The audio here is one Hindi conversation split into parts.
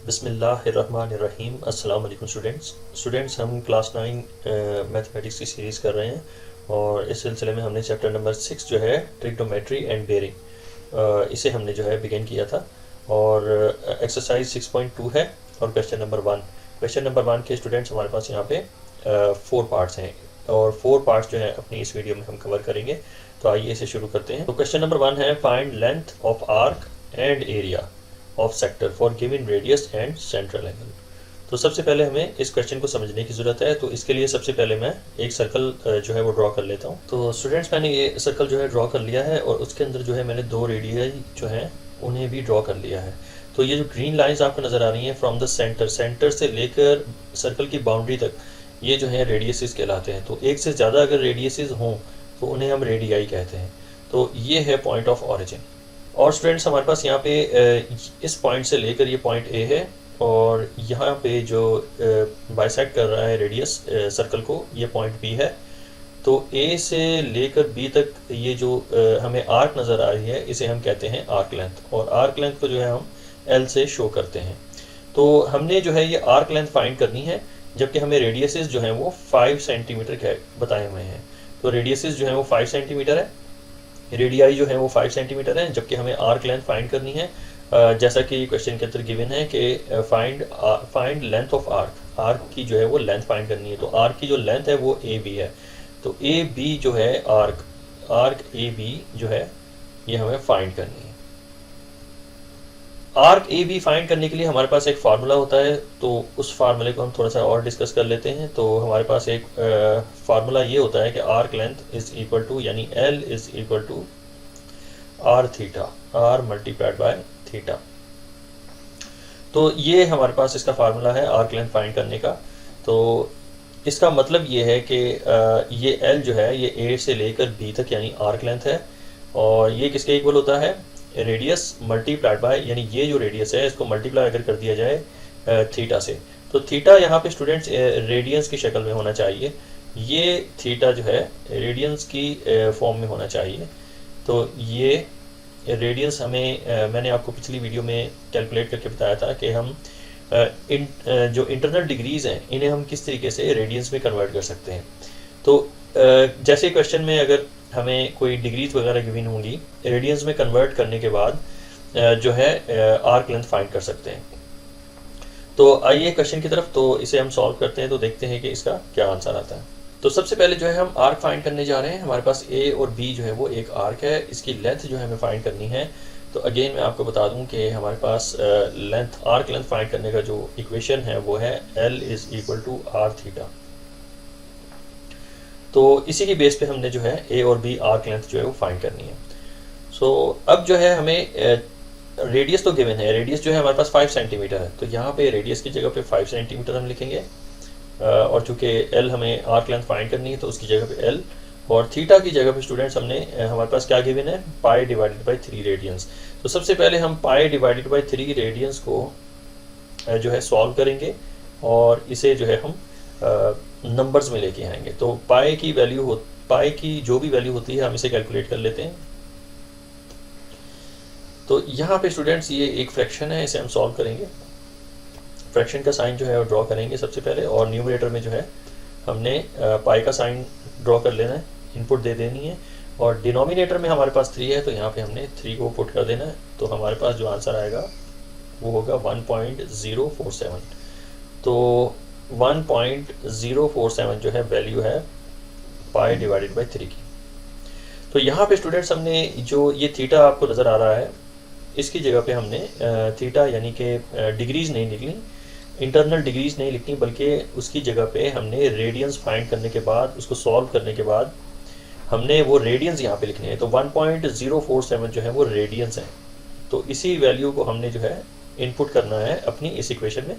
बिस्मिल्लाहिर्रहमानिर्रहीम। अस्सलाम वालेकुम स्टूडेंट्स, हम क्लास 9 मैथमेटिक्स की सीरीज़ कर रहे हैं और इस सिलसिले में हमने चैप्टर नंबर 6 जो है ट्रिग्नोमेट्री एंड बेयरिंग इसे हमने जो है बिगिन किया था और एक्सरसाइज 6.2 है और क्वेश्चन नंबर 1 के स्टूडेंट्स हमारे पास यहाँ पे 4 पार्ट्स हैं और 4 पार्ट्स जो है अपनी इस वीडियो में हम कवर करेंगे। तो आइए इसे शुरू करते हैं। तो क्वेश्चन नंबर 1 है find length of arc and area of sector for given radius and central angle. तो सबसे पहले हमें इस क्वेश्चन को समझने की ज़रूरत है। तो इसके लिए सबसे पहले मैं एक सर्कल जो है वो ड्रॉ कर लेता हूँ। तो स्टूडेंट्स, मैंने ये सर्कल जो है ड्रॉ कर लिया है और उसके अंदर जो है मैंने 2 रेडियस जो है उन्हें भी ड्रॉ कर लिया है। तो ये जो ग्रीन लाइंस आपको नज़र आ रही हैं फ्रॉम द सेंटर से लेकर सर्कल की बाउंड्री तक, ये जो है रेडियसेस कहलाते हैं। तो एक से ज़्यादा अगर रेडियसेस हों तो उन्हें हम रेडियाई कहते हैं। तो ये है पॉइंट ऑफ ऑरिजिन। और स्टूडेंट्स, हमारे पास यहाँ पे इस पॉइंट से लेकर ये पॉइंट ए है और यहाँ पे जो बाइसेक्ट कर रहा है रेडियस सर्कल को, ये पॉइंट बी है। तो ए से लेकर बी तक ये जो हमें आर्क नज़र आ रही है इसे हम कहते हैं आर्क लेंथ, और आर्क लेंथ को जो है हम एल से शो करते हैं। तो हमने जो है ये आर्क लेंथ फाइंड करनी है, जबकि हमें रेडियसेस जो हैं वो 5 सेंटीमीटर के बताए हुए हैं। तो रेडियसेस जो हैं वो 5 सेंटीमीटर है, रेडियाई जो है वो 5 सेंटीमीटर है, जबकि हमें आर्क लेंथ फाइंड करनी है। जैसा कि क्वेश्चन के अंदर गिवन है कि find length of arc, arc की जो है वो लेंथ फाइंड करनी है। तो आर्क की जो लेंथ है वो ए बी है। तो ए बी जो है आर्क ए बी जो है ये हमें फाइंड करनी है। आर्क ए बी फाइंड करने के लिए हमारे पास एक फार्मूला होता है, तो उस फार्मूले को हम थोड़ा सा और डिस्कस कर लेते हैं। तो हमारे पास एक फार्मूला ये होता है कि arc length is equal to, यानी l is equal to r theta, r multiplied by theta. तो ये हमारे पास इसका फार्मूला है आर्क लेंथ फाइंड करने का। तो इसका मतलब ये है कि ये एल जो है ये ए से लेकर बी तक यानी आर्क लेंथ है, और ये किसके इक्वल होता है, रेडियस मल्टीप्लाइड बाय, यानी ये जो रेडियस है इसको मल्टीप्लाई अगर कर दिया जाए थीटा से। तो थीटा यहाँ पे स्टूडेंट्स रेडियंस की शक्ल में होना चाहिए। ये थीटा जो है रेडियंस की फॉर्म में होना चाहिए। तो ये रेडियंस हमें मैंने आपको पिछली वीडियो में कैलकुलेट करके बताया था कि हम जो इंटरनल डिग्रीज़ हैं इन्हें हम किस तरीके से रेडियंस में कन्वर्ट कर सकते हैं। तो जैसे क्वेश्चन में अगर हमें कोई डिग्रीज वगैरह गिवन होंगी, रेडियंस में कन्वर्ट करने के बाद जो है आर्क लेंथ फाइंड कर सकते हैं। तो आइए क्वेश्चन की तरफ, तो इसे हम सॉल्व करते हैं। तो देखते हैं कि इसका क्या आंसर आता है। तो सबसे पहले जो है हम आर्क फाइंड करने जा रहे हैं। हमारे पास ए और बी जो है वो एक आर्क है, इसकी लेंथ जो है हमें फाइंड करनी है। तो अगेन मैं आपको बता दूं कि हमारे पास आर्क लेंथ फाइंड करने का जो इक्वेशन है वो है l is equal to r theta. तो इसी की बेस पे हमने जो है ए और बी आर्क लेंथ जो है वो फाइंड करनी है। सो अब जो है हमें रेडियस तो गिवन है, रेडियस जो है हमारे पास 5 सेंटीमीटर है। तो यहाँ पे रेडियस की जगह पे 5 सेंटीमीटर हम लिखेंगे, और चूंकि एल हमें आर्क लेंथ फाइंड करनी है तो उसकी जगह पे एल, और थीटा की जगह पे स्टूडेंट्स हमने हमारे पास क्या गिवन है, पाई डिवाइडेड बाई 3 रेडियंस। तो सबसे पहले हम पाई डिवाइडेड बाई 3 रेडियंस को जो है सॉल्व करेंगे और इसे जो है हम नंबर्स में लेके आएंगे। तो पाई की जो भी वैल्यू होती है हम इसे कैलकुलेट कर लेते हैं। तो यहाँ पे स्टूडेंट्स ये एक फ्रैक्शन है, इसे हम सॉल्व करेंगे। फ्रैक्शन का साइन जो है वो ड्रॉ करेंगे सबसे पहले, और न्यूमरेटर में जो है हमने पाई का साइन ड्रॉ कर लेना है, इनपुट दे देनी है। और डिनोमिनेटर में हमारे पास 3 है, तो यहाँ पे हमने 3 को पुट कर देना है। तो हमारे पास जो आंसर आएगा वो होगा 1.047। तो 1.047 जो है वैल्यू है पाई डिवाइडेड बाई 3 की। तो यहाँ पे स्टूडेंट्स हमने जो ये थीटा आपको नज़र आ रहा है, इसकी जगह पे हमने थीटा यानी कि डिग्रीज नहीं लिखनी, इंटरनल डिग्रीज नहीं लिखनी, बल्कि उसकी जगह पे हमने रेडियंस फाइंड करने के बाद, उसको सॉल्व करने के बाद हमने वो रेडियंस यहाँ पे लिखने हैं। तो 1.047 जो है वो रेडियंस है। तो इसी वैल्यू को हमने जो है इनपुट करना है अपनी इस इक्वेशन में।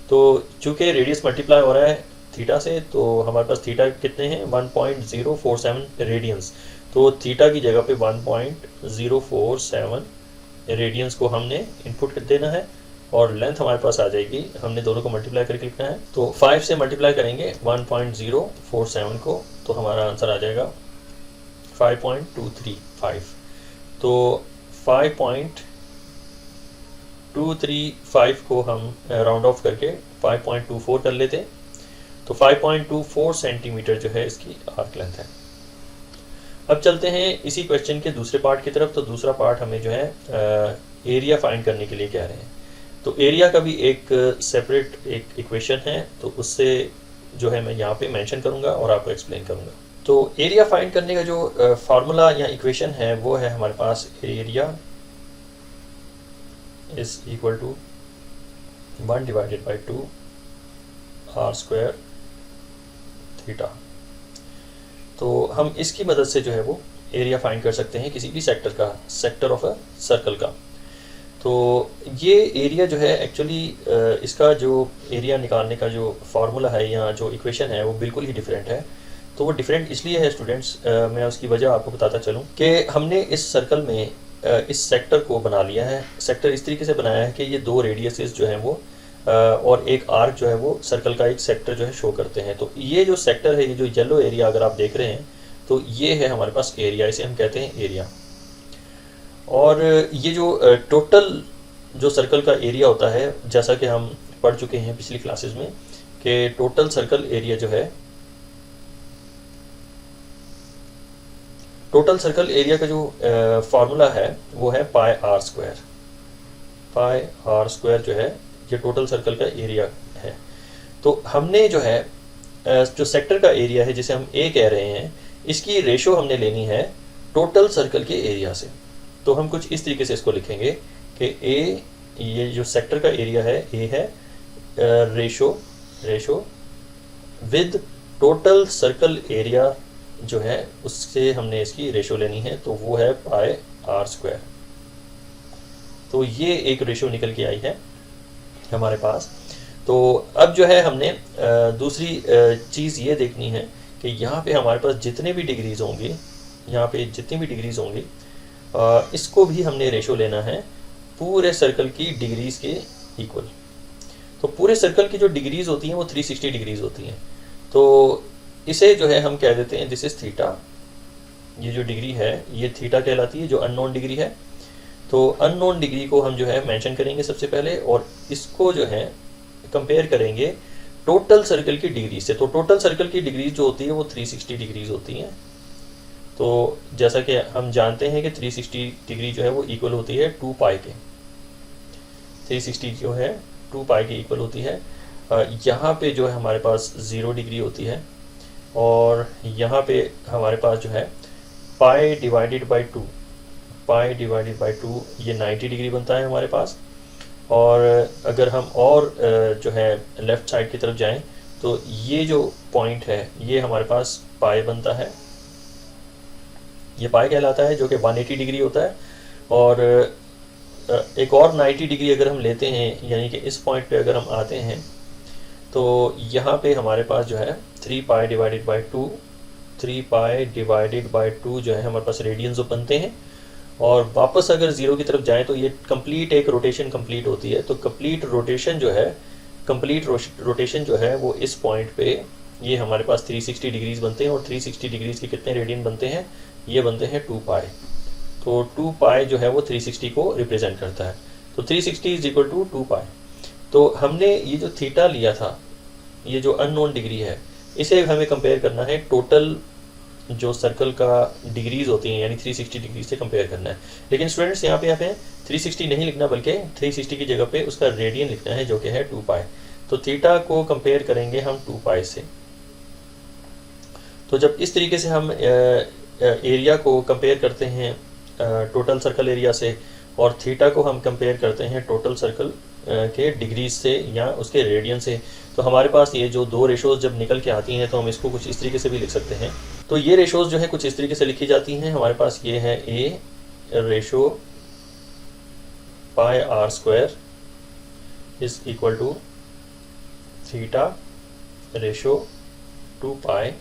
तो चूँकि रेडियस मल्टीप्लाई हो रहा है थीटा से, तो हमारे पास थीटा कितने हैं, 1.047 रेडियंस। तो थीटा की जगह पे 1.047 रेडियंस को हमने इनपुट कर देना है, और लेंथ हमारे पास आ जाएगी, हमने दोनों को मल्टीप्लाई करके लिखना है। तो 5 से मल्टीप्लाई करेंगे 1.047 को, तो हमारा आंसर आ जाएगा 5.235। तो 235 को हम राउंड ऑफ करके 5.24 कर लेते हैं, तो 5.24 सेंटीमीटर जो है इसकी आर्क लेंथ है। अब चलते हैं इसी क्वेश्चन के दूसरे पार्ट की तरफ। तो दूसरा पार्ट हमें जो है एरिया फाइंड करने के लिए कह रहे हैं। तो एरिया का भी एक सेपरेट एक इक्वेशन है, तो उससे जो है मैं यहाँ पे मेंशन करूँगा और आपको एक्सप्लेन करूँगा। तो एरिया फाइंड करने का जो फार्मूला या इक्वेशन है वो है हमारे पास area is equal to 1/2 r² theta. तो हम इसकी मदद से जो है वो एरिया फाइंड कर सकते हैं किसी भी सेक्टर ऑफ अ सर्कल का। तो ये एरिया जो है एक्चुअली इसका जो एरिया निकालने का जो फार्मूला है या जो इक्वेशन है वो बिल्कुल ही डिफरेंट है। तो वो डिफरेंट इसलिए है स्टूडेंट्स, मैं उसकी वजह आपको बताता चलूँ कि हमने इस सर्कल में इस सेक्टर को बना लिया है। सेक्टर इस तरीके से बनाया है कि ये दो रेडियसेस जो हैं वो और एक आर्क जो है वो सर्कल का एक सेक्टर जो है शो करते हैं। तो ये जो सेक्टर है, ये जो येलो एरिया अगर आप देख रहे हैं, तो ये है हमारे पास एरिया, इसे हम कहते हैं एरिया। और ये जो टोटल जो सर्कल का एरिया होता है, जैसा कि हम पढ़ चुके हैं पिछली क्लासेस में कि टोटल सर्कल एरिया जो है, टोटल सर्कल एरिया का जो फार्मूला है वो है πr²। πr² जो है ये टोटल सर्कल का एरिया है। तो हमने जो है जो सेक्टर का एरिया है जिसे हम ए कह रहे हैं, इसकी रेशो हमने लेनी है टोटल सर्कल के एरिया से। तो हम कुछ इस तरीके से इसको लिखेंगे कि ए, ये जो सेक्टर का एरिया है ए है, ratio with total circle area जो है उससे हमने इसकी रेशो लेनी है, तो वो है πr²। तो ये एक रेशो निकल के आई है हमारे पास। तो अब जो है हमने दूसरी चीज़ ये देखनी है कि यहाँ पे हमारे पास जितने भी डिग्रीज होंगी, यहाँ पे जितनी भी डिग्रीज होंगी, इसको भी हमने रेशो लेना है पूरे सर्कल की डिग्रीज के इक्वल। तो पूरे सर्कल की जो डिग्रीज होती हैं वो 360 डिग्रीज होती हैं। तो इसे जो है हम कह देते हैं दिस इज थीटा। ये जो डिग्री है ये थीटा कहलाती है, जो अननोन डिग्री है। तो अननोन डिग्री को हम जो है मेंशन करेंगे सबसे पहले, और इसको जो है कंपेयर करेंगे टोटल सर्कल की डिग्री से। तो टोटल सर्कल की डिग्री जो होती है वो 360 डिग्रीज होती हैं। तो जैसा कि हम जानते हैं कि 360 डिग्री जो है वो इक्वल होती है 2π के। 360 जो है 2π के इक्वल होती है। यहाँ पे जो है हमारे पास 0 डिग्री होती है, और यहाँ पे हमारे पास जो है π/2 ये 90 डिग्री बनता है हमारे पास। और अगर हम और जो है लेफ़्ट साइड की तरफ जाएं तो ये जो पॉइंट है ये हमारे पास पाई बनता है, ये पाई कहलाता है, जो कि 180 डिग्री होता है। और एक और 90 डिग्री अगर हम लेते हैं, यानी कि इस पॉइंट पे अगर हम आते हैं तो यहाँ पे हमारे पास जो है 3π/2 जो है हमारे पास रेडियंस जो बनते हैं। और वापस अगर ज़ीरो की तरफ जाएं तो ये कंप्लीट एक रोटेशन कंप्लीट होती है। तो कंप्लीट रोटेशन जो है वो इस पॉइंट पे ये हमारे पास 360 डिग्रीज बनते हैं। और 360 डिग्रीज के कितने रेडियन बनते हैं? ये बनते हैं 2π। तो 2π जो है वो 360 को रिप्रेजेंट करता है। तो 360 = 2π। तो हमने ये जो थीटा लिया था, ये जो अननोन डिग्री है, इसे हमें कंपेयर करना है टोटल जो सर्कल का डिग्रीज होती हैं, यानी 360 डिग्री से कंपेयर करना है। लेकिन स्टूडेंट्स यहाँ पे 360 नहीं लिखना, बल्कि 360 की जगह पे उसका रेडियन लिखना है, जो कि है 2π। तो थीटा को कंपेयर करेंगे हम 2π से। तो जब इस तरीके से हम एरिया को कंपेयर करते हैं टोटल सर्कल एरिया से, और थीटा को हम कंपेयर करते हैं टोटल सर्कल के डिग्रीज से या उसके रेडियन से, तो हमारे पास ये जो दो रेशोज़ जब निकल के आती हैं तो हम इसको कुछ इस तरीके से भी लिख सकते हैं। तो ये रेशोज़ जो है कुछ इस तरीके से लिखी जाती हैं। हमारे पास ये है A ratio πr² = theta ratio 2π।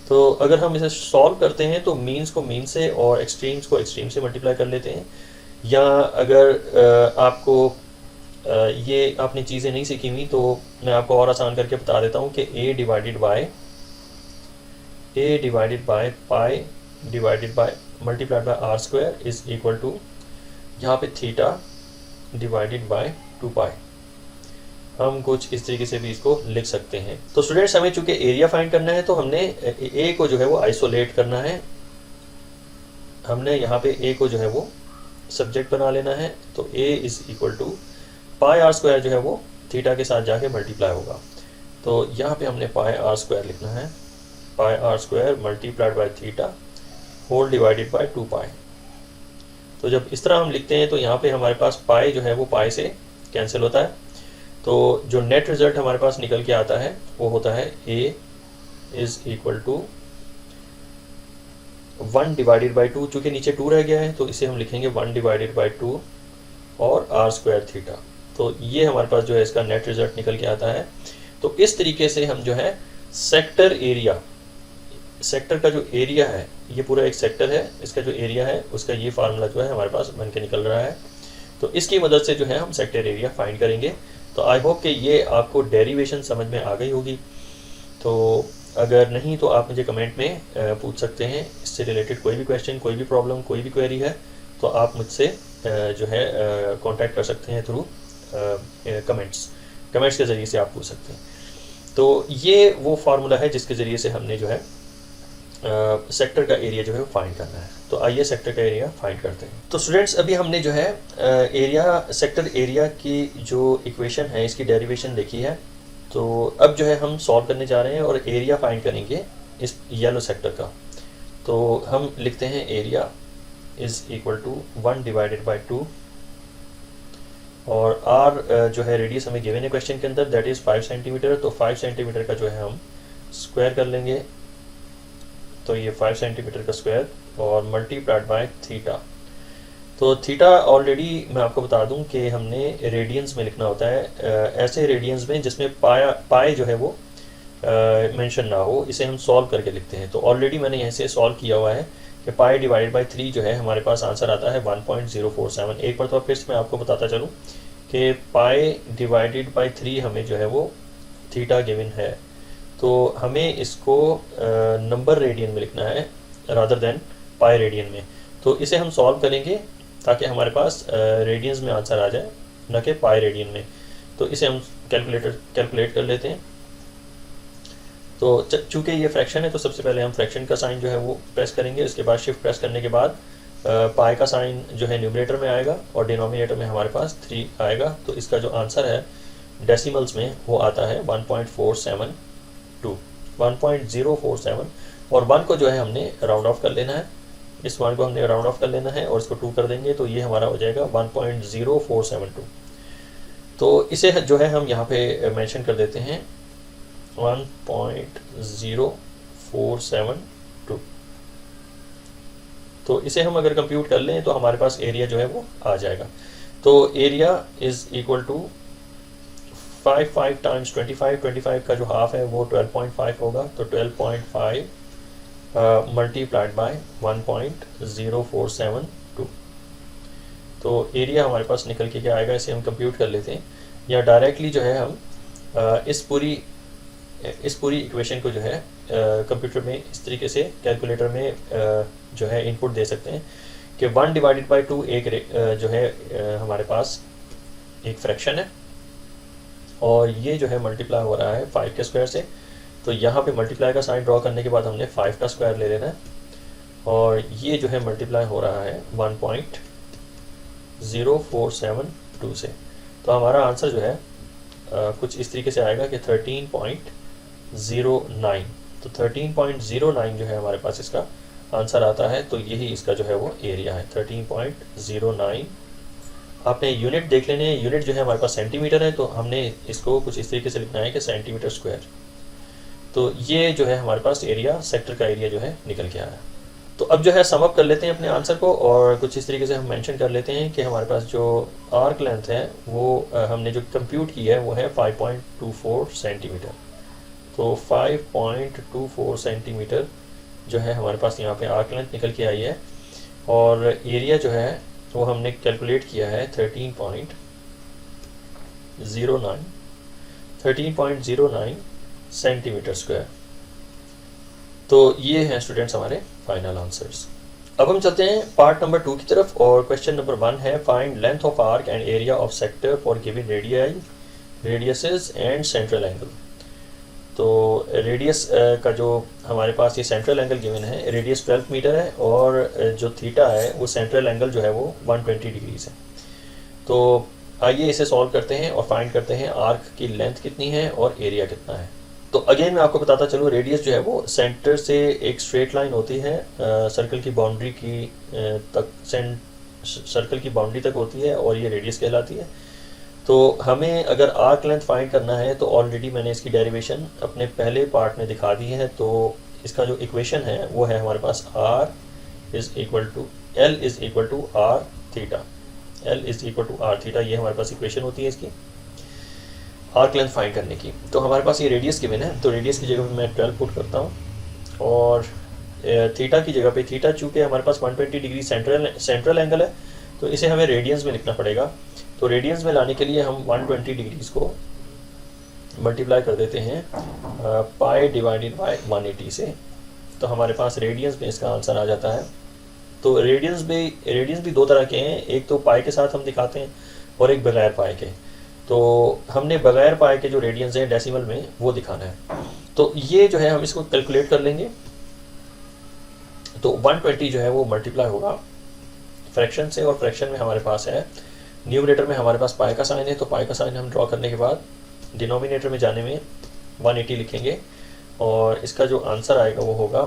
तो अगर हम इसे सॉल्व करते हैं तो मीन्स को मीन से और एक्सट्रीम्स को एक्सट्रीम से मल्टीप्लाई कर लेते हैं। या अगर आपको ये आपने चीज़ें नहीं सीखी हुई तो मैं आपको और आसान करके बता देता हूँ कि A divided by π divided by multiplied by r² = यहाँ पे थीटा डिवाइडेड बाय 2 पाई। हम कुछ इस तरीके से भी इसको लिख सकते हैं। तो स्टूडेंट्स हमें चूंकि एरिया फाइंड करना है तो हमने ए को जो है वो आइसोलेट करना है। हमने यहाँ पे ए को जो है वो सब्जेक्ट बना लेना है। तो a is equal to pi r square जो है वो थीटा के साथ जाके मल्टीप्लाई होगा। तो यहाँ पे हमने पाई आर स्क्वायर लिखना है, pi r square multiplied by theta whole divided by 2 pi. तो जब इस तरह हम लिखते हैं तो यहाँ पे हमारे पास पाई जो है वो पाई से कैंसिल होता है। तो जो नेट रिजल्ट हमारे पास निकल के आता है वो होता है a is equal to 1 divided by 2। चूँकि नीचे 2 रह गया है तो इसे हम लिखेंगे 1 डिवाइडेड बाई 2 और आर स्क्वायर थीटा। तो ये हमारे पास जो है इसका नेट रिजल्ट निकल के आता है। तो इस तरीके से हम जो है सेक्टर एरिया, सेक्टर का जो एरिया है, ये पूरा एक सेक्टर है, इसका जो एरिया है उसका ये फार्मूला जो है हमारे पास बन के निकल रहा है। तो इसकी मदद से जो है हम सेक्टर एरिया फाइंड करेंगे। तो आई होप कि ये आपको डेरिवेशन समझ में आ गई होगी। तो अगर नहीं तो आप मुझे कमेंट में पूछ सकते हैं। इससे रिलेटेड कोई भी क्वेश्चन, कोई भी प्रॉब्लम, कोई भी क्वेरी है तो आप मुझसे जो है कांटेक्ट कर सकते हैं थ्रू कमेंट्स के ज़रिए से आप पूछ सकते हैं। तो ये वो फार्मूला है जिसके ज़रिए से हमने जो है सेक्टर का एरिया जो है फाइंड करना है। तो आइए सेक्टर का एरिया फाइंड करते हैं। तो स्टूडेंट्स अभी हमने जो है सेक्टर एरिया की जो इक्वेशन है इसकी डेरिवेशन देखी है। तो अब जो है हम सॉल्व करने जा रहे हैं और एरिया फाइंड करेंगे इस येलो सेक्टर का। तो हम लिखते हैं area is equal to 1 divided by 2 और आर जो है रेडियस हमें गिवन है क्वेश्चन के अंदर, दैट इज़ 5 सेंटीमीटर। तो 5 सेंटीमीटर का जो है हम स्क्वायर कर लेंगे। तो ये 5 सेंटीमीटर का स्क्वायर और मल्टीप्लाइड बाय थीटा। तो थीटा ऑलरेडी मैं आपको बता दूं कि हमने रेडियंस में लिखना होता है, ऐसे रेडियंस में जिसमें पाई जो है वो मेंशन ना हो, इसे हम सॉल्व करके लिखते हैं। तो ऑलरेडी मैंने यहाँ से सॉल्व किया हुआ है कि पाई डिवाइडेड बाय 3 जो है हमारे पास आंसर आता है 1.047। एक बार तो फिर से मैं आपको बताता चलूँ कि पाई डिवाइडेड बाय 3 हमें जो है वो थीटा गिवन है। तो हमें इसको नंबर रेडियन में लिखना है रादर देन पाई रेडियन में। तो इसे हम सॉल्व करेंगे ताकि हमारे पास रेडियंस में आंसर आ जाए, न कि पाई रेडियन में। तो इसे हम कैलकुलेट कर लेते हैं। तो चूँकि ये फ्रैक्शन है तो सबसे पहले हम फ्रैक्शन का साइन जो है वो प्रेस करेंगे। इसके बाद शिफ्ट प्रेस करने के बाद पाई का साइन जो है न्यूमरेटर में आएगा और डिनोमिनेटर में हमारे पास 3 आएगा। तो इसका जो आंसर है डेसिमल्स में वो आता है 1.472, 1.047। और 1 को जो है हमने राउंड ऑफ कर लेना है। इस 1 को हमने राउंड ऑफ कर लेना है और इसको 2 कर देंगे तो ये हमारा हो जाएगा 1.0472। तो इसे जो है हम यहाँ पे मेंशन कर देते हैं 1.0472। तो इसे हम अगर कंप्यूट कर लें तो हमारे पास एरिया जो है वो आ जाएगा। तो area is equal to 5 times 25 का जो हाफ है वो 12.5 होगा। तो 12.5 मल्टीप्लाइड बाय 1.0472। तो एरिया हमारे पास निकल के क्या आएगा, इसे हम कंप्यूट कर लेते हैं या डायरेक्टली जो है हम इस पूरी इक्वेशन को जो है कंप्यूटर में इस तरीके से कैलकुलेटर में जो है इनपुट दे सकते हैं कि 1 डिवाइडेड बाई 2 एक जो है हमारे पास एक फ्रैक्शन है और ये जो है मल्टीप्लाई हो रहा है 5 के स्क्वायर से। तो यहाँ पे मल्टीप्लाई का साइन ड्रॉ करने के बाद हमने 5 का स्क्वायर ले लेना है और ये जो है मल्टीप्लाई हो रहा है 1.0472 से। तो हमारा आंसर जो है कुछ इस तरीके से आएगा कि 13.09। तो 13.09 जो है हमारे पास इसका आंसर आता है। तो यही इसका जो है वो एरिया है 13.09। आपने यूनिट देख लेने हैं, यूनिट जो है हमारे पास सेंटीमीटर है तो हमने इसको कुछ इस तरीके से लिखना है कि सेंटीमीटर स्क्वायर। तो ये जो है हमारे पास एरिया, सेक्टर का एरिया जो है निकल के आया। तो अब जो है सम अप कर लेते हैं अपने आंसर को और कुछ इस तरीके से हम मेंशन कर लेते हैं कि हमारे पास जो आर्क लेंथ है वो हमने जो कंप्यूट की है वो है 5.24 सेंटीमीटर। तो 5.24 सेंटीमीटर जो है हमारे पास यहाँ पे आर्क लेंथ निकल के आई है और एरिया जो है वो हमने कैलकुलेट किया है 13.09 सेंटीमीटर स्क्वायर। तो ये हैं स्टूडेंट्स हमारे फाइनल आंसर्स। अब हम चलते हैं पार्ट नंबर 2 की तरफ और क्वेश्चन नंबर 1 है find length of arc and area of sector for given radii radiuses and central angle. तो रेडियस का जो हमारे पास ये सेंट्रल एंगल गिवन है, रेडियस 12 मीटर है और जो थीटा है वो सेंट्रल एंगल जो है वो 120 डिग्रीज है। तो आइए इसे सॉल्व करते हैं और फाइंड करते हैं आर्क की लेंथ कितनी है और एरिया कितना है। तो अगेन मैं आपको बताता चलूँ, रेडियस जो है वो सेंटर से एक स्ट्रेट लाइन होती है सर्कल की बाउंड्री की तक सर्कल की बाउंड्री तक होती है और ये रेडियस कहलाती है। तो हमें अगर आर्क लेंथ फाइंड करना है तो ऑलरेडी मैंने इसकी डेरिवेशन अपने पहले पार्ट में दिखा दी है। तो इसका जो इक्वेशन है वो है हमारे पास r is equal to l is equal to r theta. L is equal to r theta, ये हमारे पास इक्वेशन होती है इसकी आर्क लेंथ फाइंड करने की। तो हमारे पास ये रेडियस गिवन है, तो रेडियस की जगह पे मैं 12 पुट करता हूँ और थीटा की जगह पे, थीटा चूँकि हमारे पास 120 डिग्री सेंट्रल एंगल है तो इसे हमें रेडियंस में लिखना पड़ेगा। तो रेडियंस में लाने के लिए हम 120 डिग्रीज को मल्टीप्लाई कर देते हैं पाई डिवाइडेड बाय 180 से, तो हमारे पास रेडियंस में इसका आंसर आ जाता है। तो रेडियंस भी दो तरह के हैं, एक तो पाई के साथ हम दिखाते हैं और एक बगैर पाई के। तो हमने बगैर पाई के जो रेडियंस हैं डेसिमल में वो दिखाना है। तो ये जो है हम इसको कैलकुलेट कर लेंगे। तो 120 जो है वो मल्टीप्लाई होगा फ्रैक्शन से और फ्रैक्शन में हमारे पास है न्यूमरेटर में हमारे पास पाई का साइन है, तो पाई का साइन हम ड्रॉ करने के बाद डिनोमिनेटर में जाने में 180 लिखेंगे और इसका जो आंसर आएगा वो होगा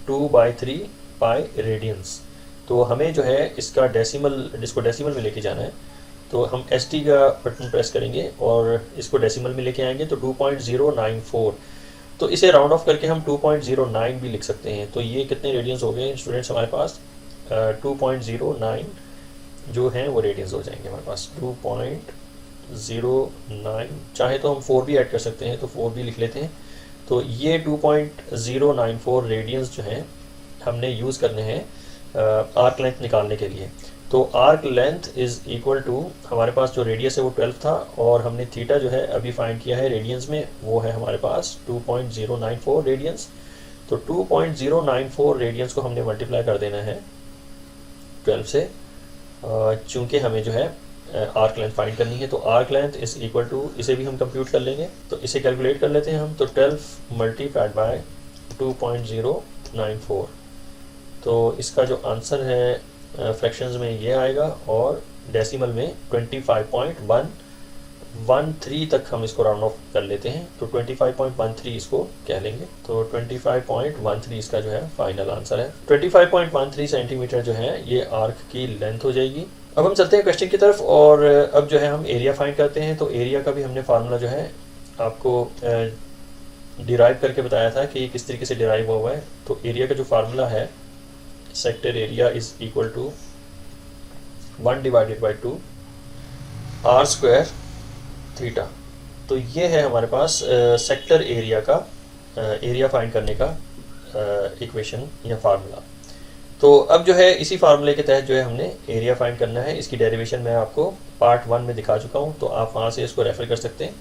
2/3 पाई रेडियंस। तो हमें जो है इसका इसको डेसिमल में लेके जाना है, तो हम ST का बटन प्रेस करेंगे और इसको डेसिमल में लेके आएंगे तो 2.094। तो इसे राउंड ऑफ करके हम 2.09 भी लिख सकते हैं। तो ये कितने रेडियंस हो गए स्टूडेंट्स हमारे पास 2.09 जो हैं वो रेडियंस हो जाएंगे हमारे पास 2.09। चाहे तो हम 4 भी ऐड कर सकते हैं, तो 4 भी लिख लेते हैं। तो ये 2.094 रेडियंस जो हैं हमने यूज़ करने हैं आर्क लेंथ निकालने के लिए। तो arc length is equal to हमारे पास जो रेडियस है वो 12 था और हमने थीटा जो है अभी फाइंड किया है रेडियंस में, वो है हमारे पास 2.094 रेडियंस। तो 2.094 रेडियंस को हमने मल्टीप्लाई कर देना है 12 से, चूँकि हमें जो है आर्क लेंथ फाइंड करनी है। तो arc length is equal to, इसे भी हम कंप्यूट कर लेंगे, तो इसे कैलकुलेट कर लेते हैं हम। तो 12 मल्टीप्लाइड बाय 2.094, तो इसका जो आंसर है फ्रैक्शंस में ये आएगा और डेसिमल में 25.113 तक हम इसको राउंड ऑफ कर लेते हैं। तो 25.13 इसको कह लेंगे। तो 25.13 इसका जो है फाइनल आंसर है। 25.13 सेंटीमीटर जो है ये आर्क की लेंथ हो जाएगी। अब हम चलते हैं क्वेश्चन की तरफ और अब जो है हम एरिया फाइंड करते हैं। तो एरिया का भी हमने फार्मूला जो है आपको डिराइव करके बताया था कि किस तरीके से डिराइव हुआ है। तो एरिया का जो फार्मूला है sector area is equal to 1/2 r square theta. तो ये है हमारे पास सेक्टर एरिया का एरिया फाइंड करने का इक्वेशन या फार्मूला। तो अब जो है इसी फार्मूले के तहत जो है हमने एरिया फाइंड करना है। इसकी डेरिवेशन मैं आपको पार्ट 1 में दिखा चुका हूँ, तो आप वहाँ से इसको रेफर कर सकते हैं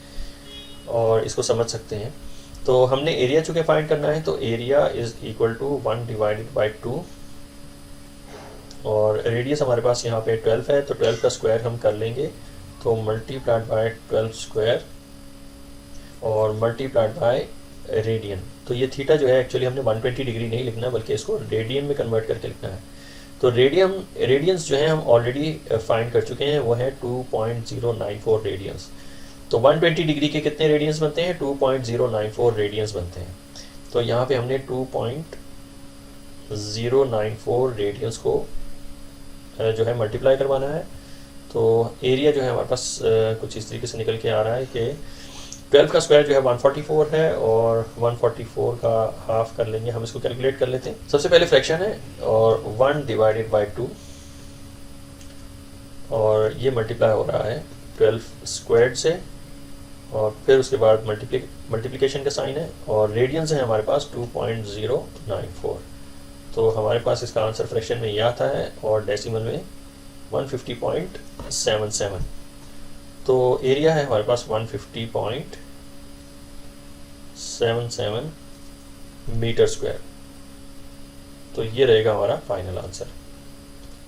और इसको समझ सकते हैं। तो हमने एरिया चूँकि फाइंड करना है, तो एरिया इज इक्वल टू 1/2 और रेडियस हमारे पास यहाँ पे 12 है, तो 12 का स्क्वायर हम कर लेंगे। तो मल्टीप्लाइड बाय 12 स्क्वायर और मल्टीप्लाइड बाय रेडियन। तो ये थीटा जो है एक्चुअली हमने 120 डिग्री नहीं लिखना है, बल्कि इसको रेडियन में कन्वर्ट करके लिखना है। तो रेडियंस जो है हम ऑलरेडी फाइंड कर चुके हैं, वो है 2.094 रेडियंस। तो 120 डिग्री के कितने रेडियंस बनते हैं, 2.094 रेडियंस बनते हैं। तो यहाँ पे हमने 2.094 रेडियंस को जो है मल्टीप्लाई करवाना है। तो एरिया जो है हमारे पास कुछ इस तरीके से निकल के आ रहा है कि 12 का स्क्वायर जो है 144 है और 144 का हाफ कर लेंगे। हम इसको कैलकुलेट कर लेते हैं। सबसे पहले फ्रैक्शन है और 1/2 और ये मल्टीप्लाई हो रहा है 12 स्क्वायर्ड से और फिर उसके बाद मल्टीप्लिकेशन का साइन है और रेडियंस है हमारे पास 2.094। तो हमारे पास इसका आंसर फ्रैक्शन में ये आता है और डेसिमल में 150.77। तो एरिया है हमारे पास 150.77 मीटर स्क्वायर। तो ये रहेगा हमारा फाइनल आंसर।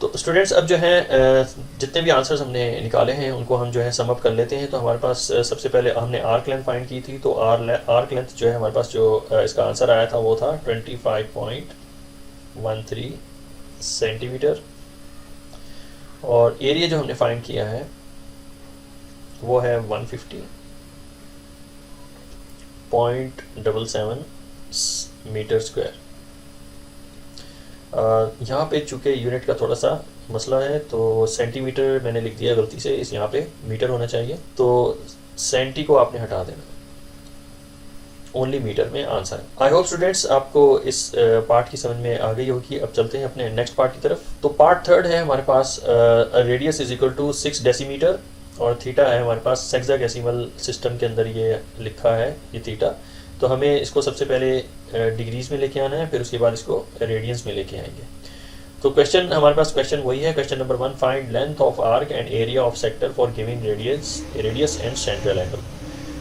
तो स्टूडेंट्स अब जो है जितने भी आंसर्स हमने निकाले हैं उनको हम जो है सम अप कर लेते हैं। तो हमारे पास सबसे पहले हमने आर्क लेंथ फाइंड की थी, तो आर्क लेंथ जो है हमारे पास जो इसका आंसर आया था वो था 25.13 सेंटीमीटर। और एरिया जो हमने फाइंड किया है वो है 150.77 मीटर स्क्वायर। यहाँ पे चूँकि यूनिट का थोड़ा सा मसला है तो सेंटीमीटर मैंने लिख दिया गलती से, इस यहाँ पे मीटर होना चाहिए, तो सेंटी को आपने हटा देना, ओनली मीटर में आंसर है। आई होप स्टूडेंट्स आपको इस पार्ट की समझ में आ गई होगी। अब चलते हैं अपने नेक्स्ट पार्ट की तरफ। तो पार्ट थर्ड है हमारे पास radius is equal to 6 decimetre और थीटा है हमारे पास सेक्साडेसिमल सिस्टम के अंदर ये लिखा है ये थीटा। तो हमें इसको सबसे पहले डिग्रीज में लेके आना है, फिर उसके बाद इसको रेडियंस में लेके आएंगे। तो क्वेश्चन हमारे पास क्वेश्चन वही है, question number 1, find length of arc and area of sector for giving radius and central angle.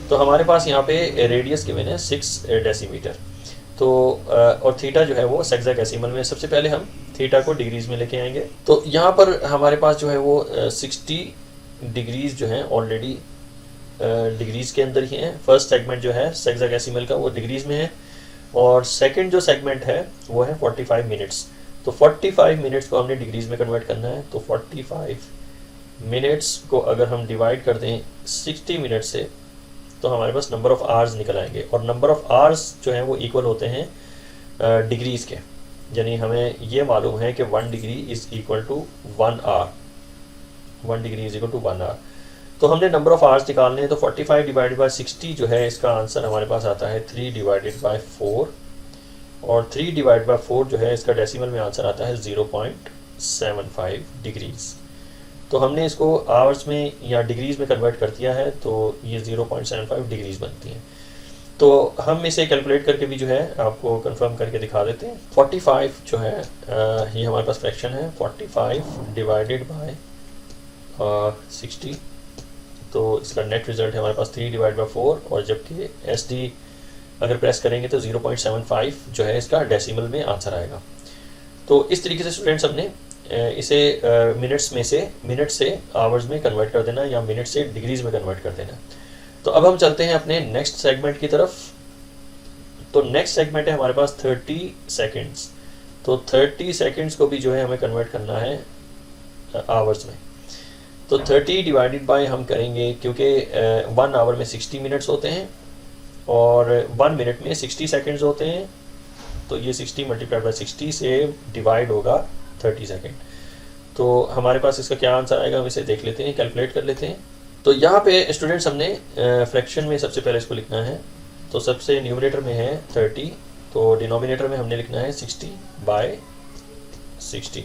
तो हमारे पास यहाँ पे रेडियस गिवन है 6 डेसीमीटर, तो और थीटा जो है वो सेक्साडेसिमल में। सबसे पहले हम थीटा को डिग्रीज में लेके आएंगे। तो यहाँ पर हमारे पास जो है वो 60 डिग्रीज जो है ऑलरेडी डिग्रीज के अंदर ही है। फर्स्ट सेगमेंट जो है सेक्साडेसिमल का वो डिग्रीज में है, और सेकंड जो सेगमेंट है वो है 45 मिनट्स। तो 45 मिनट्स को हमने डिग्रीज में कन्वर्ट करना है। तो 45 मिनट्स को अगर हम डिवाइड कर दें 60 मिनट से तो हमारे पास नंबर ऑफ आवर्स निकल आएंगे, और नंबर ऑफ आवर्स जो हैं वो इक्वल होते हैं डिग्रीज के। यानी हमें ये मालूम है कि 1 degree is equal to 1 hour, 1 degree is equal to 1 hour. तो हमने नंबर ऑफ आवर्स निकालने हैं। तो 45 डिवाइडेड बाई 60 जो है इसका आंसर हमारे पास आता है 3 डिवाइडेड बाई 4, और 3 डिवाइड बाई 4 जो है इसका डेसिमल में आंसर आता है 0.75 डिग्रीज। तो हमने इसको आवर्स में या डिग्रीज में कन्वर्ट कर दिया है, तो ये 0.75 डिग्रीज बनती हैं। तो हम इसे कैलकुलेट करके भी जो है आपको कंफर्म करके दिखा देते हैं। 45 जो है ये हमारे पास फ्रैक्शन है, 45 डिवाइडेड बाय 60, तो इसका नेट रिजल्ट है हमारे पास 3 डिवाइड बाई 4, और जबकि SD अगर प्रेस करेंगे तो 0.75 जो है इसका डेसिमल में आंसर आएगा। तो इस तरीके से स्टूडेंट्स हमने इसे मिनट से आवर्स में कन्वर्ट कर देना, या मिनट से डिग्रीज में कन्वर्ट कर देना। तो अब हम चलते हैं अपने नेक्स्ट सेगमेंट की तरफ। तो नेक्स्ट सेगमेंट है हमारे पास 30 सेकेंड्स। तो 30 सेकेंड्स को भी जो है हमें कन्वर्ट करना है आवर्स में। तो 30 डिवाइडेड बाय हम करेंगे, क्योंकि 1 आवर में 60 मिनट्स होते हैं और 1 मिनट में 60 सेकेंड्स होते हैं। तो ये 60 मल्टीप्लाइड बाई 60 से डिवाइड होगा 30 सेकेंड। तो हमारे पास इसका क्या आंसर आएगा हम इसे देख लेते हैं, कैलकुलेट कर लेते हैं। तो यहाँ पे स्टूडेंट्स हमने फ्रैक्शन में सबसे पहले इसको लिखना है। तो सबसे न्यूमरेटर में है 30, तो डिनोमिनेटर में हमने लिखना है 60 बाय 60।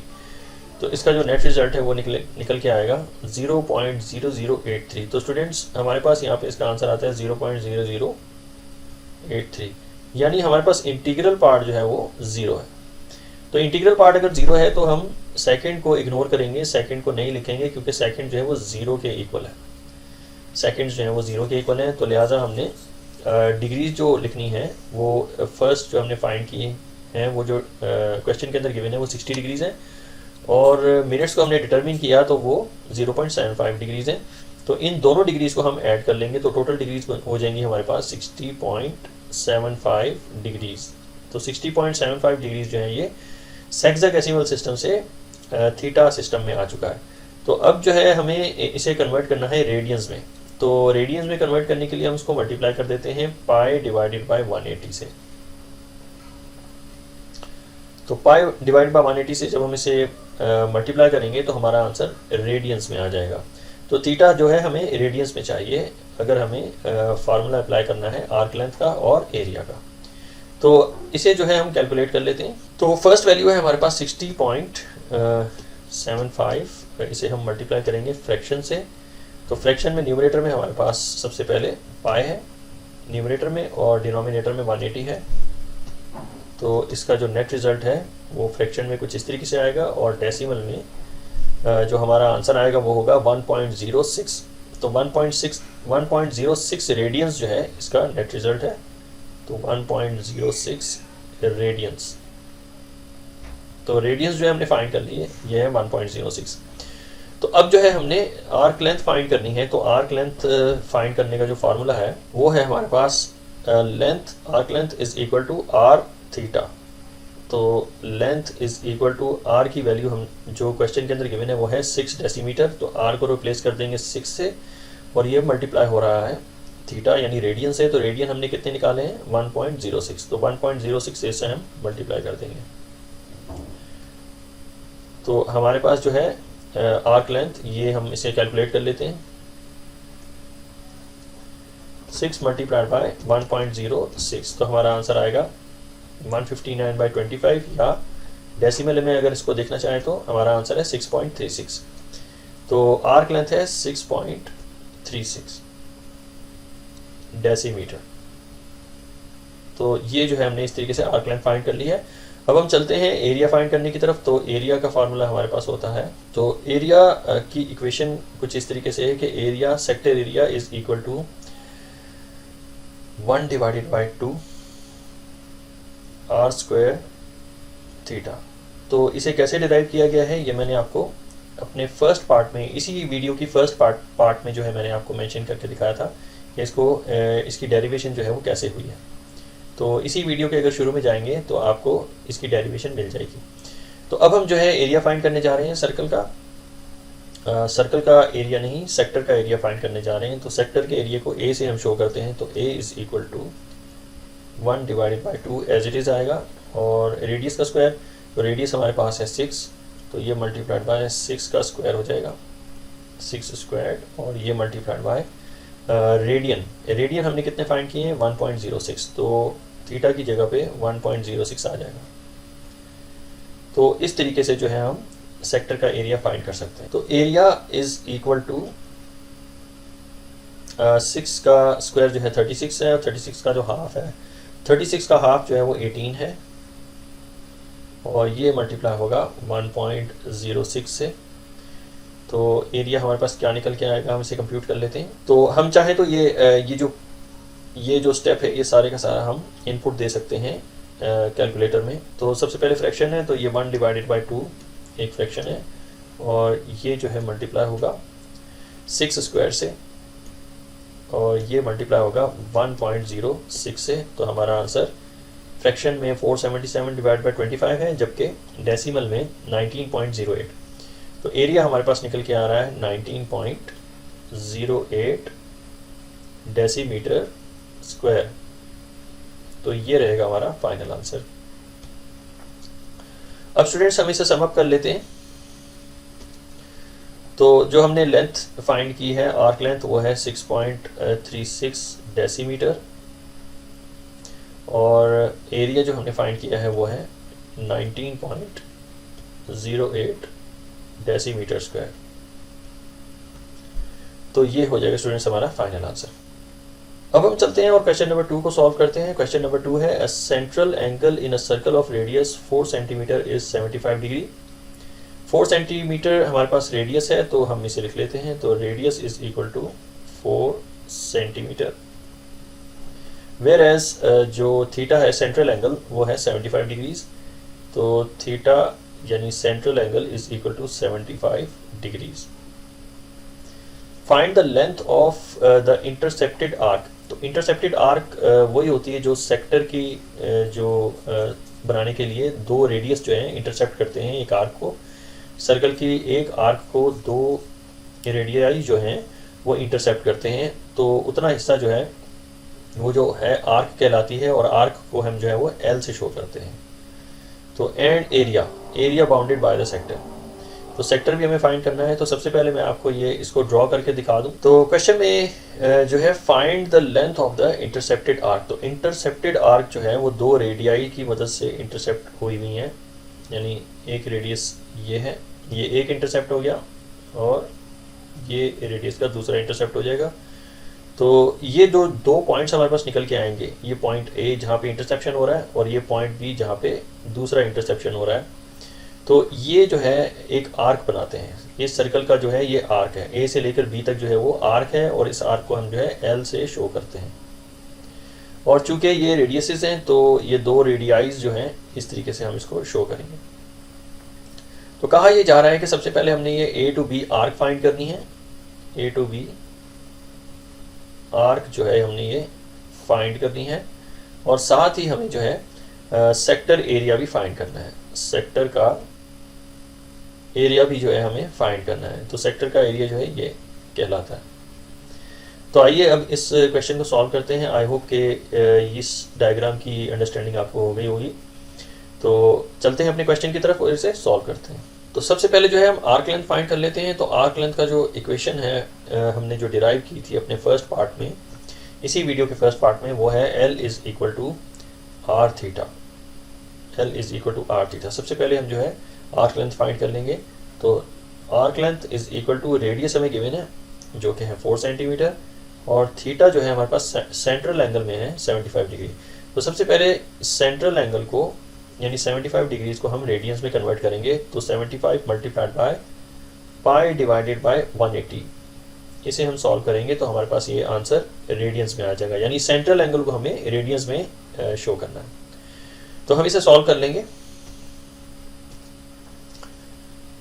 तो इसका जो नेट रिजल्ट है वो निकल के आएगा 0.0083। तो स्टूडेंट्स हमारे पास यहाँ पे इसका आंसर आता है 0.0083, यानी हमारे पास इंटीग्रल पार्ट जो है वो 0 है। तो इंटीग्रल पार्ट अगर 0 है तो हम सेकंड को इग्नोर करेंगे, सेकंड को नहीं लिखेंगे, क्योंकि सेकंड जो है वो 0 के इक्वल है। सेकंड्स जो है वो 0 के इक्वल है, तो लिहाजा हमने डिग्रीज जो लिखनी है वो फर्स्ट जो हमने फाइंड की हैं वो जो क्वेश्चन के अंदर गिवन है वो 60 डिग्रीज है, और मिनट्स को हमने डिटरमिन किया तो वो 0.75 डिग्रीज है। तो इन दोनों डिग्रीज को हम ऐड कर लेंगे तो टोटल डिग्रीज हो जाएंगी हमारे पास 60.75 डिग्रीज। तो 60.75 डिग्रीज जो है ये सेक्साडेसिमल सिस्टम से थीटा सिस्टम में आ चुका है। तो अब जो है हमें इसे कन्वर्ट करना है रेडियंस में। तो रेडियंस में कन्वर्ट करने के लिए हम इसको मल्टीप्लाई कर देते हैं पाई डिवाइडेड बाय 180 से। तो पाई डिवाइड बाय 180 से जब हम इसे मल्टीप्लाई करेंगे तो हमारा आंसर रेडियंस में आ जाएगा। तो थीटा जो है हमें रेडियंस में चाहिए अगर हमें फार्मूला अप्लाई करना है आर्क लेंथ का और एरिया का। तो इसे जो है हम कैलकुलेट कर लेते हैं। तो फर्स्ट वैल्यू है हमारे पास 60.75, इसे हम मल्टीप्लाई करेंगे फ्रैक्शन से। तो फ्रैक्शन में न्यूमरेटर में हमारे पास सबसे पहले पाई है न्यूमरेटर में, और डिनोमिनेटर में 180 है। तो इसका जो नेट रिज़ल्ट है वो फ्रैक्शन में कुछ इस तरीके से आएगा, और डेसिमल में जो हमारा आंसर आएगा वो होगा 1.06। तो 1.06 रेडियंस जो है इसका नेट रिज़ल्ट है। तो 1.06 रेडियंस। तो रेडियस जो है हमने फाइंड कर ली है, ये है 1.06। तो अब जो है हमने आर्क लेंथ फाइंड करनी है। तो आर्क लेंथ फाइंड करने का जो फार्मूला है वो है हमारे पास arc length is equal to r theta. तो length is equal to r की वैल्यू हम जो क्वेश्चन के अंदर गिवन है वो है 6 डेसीमीटर। तो आर को रिप्लेस कर देंगे 6 से और ये मल्टीप्लाई हो रहा है थीटा यानी रेडियन से। तो रेडियन हमने कितने निकाले हैं 1.06। तो 1.06 से इसे हम मल्टीप्लाई कर देंगे। तो हमारे पास जो है आर्क लेंथ, ये हम इसे कैलकुलेट कर लेते हैं। 6 मल्टीप्लाइड बाय 1.06 तो हमारा आंसर आएगा 159/25 या डेसिमल में अगर इसको देखना चाहें तो हमारा आंसर है 6.36। तो आर्क लेंथ है 6.36 डेसीमीटर। तो ये जो है हमने इस तरीके से आर्क लेंथ फाइंड कर ली है। अब हम चलते हैं एरिया फाइंड करने की तरफ। तो एरिया का फार्मूला हमारे पास होता है, तो एरिया की इक्वेशन कुछ इस तरीके से है कि area sector area is equal to 1/2 r square theta. तो इसे कैसे डिराइव किया गया है ये मैंने आपको अपने फर्स्ट पार्ट में, इसी वीडियो की फर्स्ट पार्ट में जो है मैंने आपको मेंशन करके दिखाया था कि इसकी डेरिवेशन जो है वो कैसे हुई है। तो इसी वीडियो के अगर शुरू में जाएंगे तो आपको इसकी डेरिवेशन मिल जाएगी। तो अब हम जो है एरिया फाइंड करने जा रहे हैं सर्कल का एरिया नहीं, सेक्टर का एरिया फाइंड करने जा रहे हैं। तो सेक्टर के एरिया को ए से हम शो करते हैं। तो a is equal to 1/2 as it is आएगा। और रेडियस का स्क्वायर, तो रेडियस हमारे पास है 6, तो ये मल्टीप्लाइड बाय 6 का स्क्वायर हो जाएगा 6 स्क्वायर। और ये मल्टीप्लाइड बाय रेडियन हमने कितने फाइंड किए हैं 1.06। तो थीटा की जगह पे 1.06 आ जाएगा। तो इस तरीके से जो है हम सेक्टर का एरिया फाइंड कर सकते हैं। तो एरिया इज इक्वल टू 6 का स्क्वायर जो है 36 है और 36 का जो हाफ है, 36 का हाफ जो है वो 18 है और ये मल्टीप्लाई होगा 1.06 से। तो एरिया हमारे पास क्या निकल के आएगा हम इसे कंप्यूट कर लेते हैं। तो हम चाहे तो ये जो स्टेप है ये सारे का सारा हम इनपुट दे सकते हैं कैलकुलेटर में। तो सबसे पहले फ्रैक्शन है, तो ये 1/2 एक फ्रैक्शन है और ये जो है मल्टीप्लाई होगा 6 स्क्वायर से और ये मल्टीप्लाई होगा 1.06 से। तो हमारा आंसर फ्रैक्शन में 477/25 है, जबकि डेसिमल में 19.08। तो एरिया हमारे पास निकल के आ रहा है 19.08 डेसीमीटर स्क्वायर। तो ये रहेगा हमारा फाइनल आंसर। अब स्टूडेंट्स हम इसे सम अप कर लेते हैं। तो जो हमने लेंथ फाइंड की है आर्क लेंथ वो है 6.36 डेसीमीटर और एरिया जो हमने फाइंड किया है वो है 19.08 डेसीमीटर स्क्वायर। तो ये हो जाएगा स्टूडेंट्स हमारा फाइनल आंसर। अब हम चलते हैं और क्वेश्चन नंबर 2 को सॉल्व करते हैं। क्वेश्चन नंबर 2 है a central angle in a circle of radius 4 centimetre is 75 degree. 4 centimetre हमारे पास रेडियस है, तो हम इसे लिख लेते हैं। तो radius is equal to 4 centimetre, whereas जो थीटा है सेंट्रल एंगल वो है 75 डिग्रीज। तो थीटा यानी central angle is equal to 75 degrees. Find the length of the intercepted arc. तो इंटरसेप्टेड आर्क वही होती है जो सेक्टर की जो बनाने के लिए दो रेडियस जो है इंटरसेप्ट करते हैं एक आर्क को। सर्कल की एक आर्क को दो रेडियाई जो हैं वो इंटरसेप्ट करते हैं। तो उतना हिस्सा जो है वो जो है आर्क कहलाती है और आर्क को हम जो है वो एल से शो करते हैं। तो and area bounded by the sector. तो सेक्टर भी हमें फाइंड करना है। तो सबसे पहले मैं आपको ये इसको ड्रॉ करके दिखा दूं। तो क्वेश्चन में जो है find the length of the intercepted arc. तो इंटरसेप्टेड आर्क जो है वो दो रेडियाई की मदद से इंटरसेप्ट हुई हुई हैं, यानी एक रेडियस ये है, ये एक इंटरसेप्ट हो गया और ये रेडियस का दूसरा इंटरसेप्ट हो जाएगा। तो ये जो दो पॉइंट्स हमारे पास निकल के आएंगे, ये पॉइंट ए जहाँ पे इंटरसेप्शन हो रहा है और ये पॉइंट बी जहाँ पे दूसरा इंटरसेप्शन हो रहा है। तो ये जो है एक आर्क बनाते हैं। इस सर्कल का जो है ये आर्क है, ए से लेकर बी तक जो है वो आर्क है और इस आर्क को हम जो है एल से शो करते हैं। और चूंकि ये रेडियसेस हैं तो ये दो रेडियाइज जो हैं इस तरीके से हम इसको शो करेंगे। तो कहा ये जा रहा है कि सबसे पहले हमने ये ए टू बी आर्क फाइंड करनी है, ए टू बी आर्क जो है हमने ये फाइंड करनी है, और साथ ही हमें जो है सेक्टर एरिया भी फाइंड करना है, सेक्टर का एरिया भी जो है हमें फाइंड करना है। तो सेक्टर का एरिया जो है ये कहलाता है। तो आइए अब इस क्वेश्चन को सॉल्व करते हैं। आई होप कि इस डायग्राम की अंडरस्टैंडिंग आपको हो गई होगी। तो चलते हैं अपने क्वेश्चन की तरफ और इसे सॉल्व करते हैं। तो सबसे पहले जो है हम आर्क लेंथ फाइंड कर लेते हैं। तो आर्क लेंथ का जो इक्वेशन है हमने जो डिराइव की थी अपने फर्स्ट पार्ट में, इसी वीडियो के फर्स्ट पार्ट में, वो है L is equal to r theta, L is equal to r theta. सबसे पहले हम जो है आर्क लेंथ फाइंड कर लेंगे। तो arc length is equal to radius हमें गिवन है जो कि है 4 सेंटीमीटर, और थीटा जो है हमारे पास सेंट्रल एंगल में है 75 डिग्री। तो सबसे पहले सेंट्रल एंगल को यानी 75 डिग्रीज को हम रेडियंस में कन्वर्ट करेंगे। तो 75 multiplied by pi divided by 180, इसे हम सॉल्व करेंगे तो हमारे पास ये आंसर रेडियंस में आ जाएगा, यानी सेंट्रल एंगल को हमें रेडियंस में शो करना है। तो हम इसे सॉल्व कर लेंगे।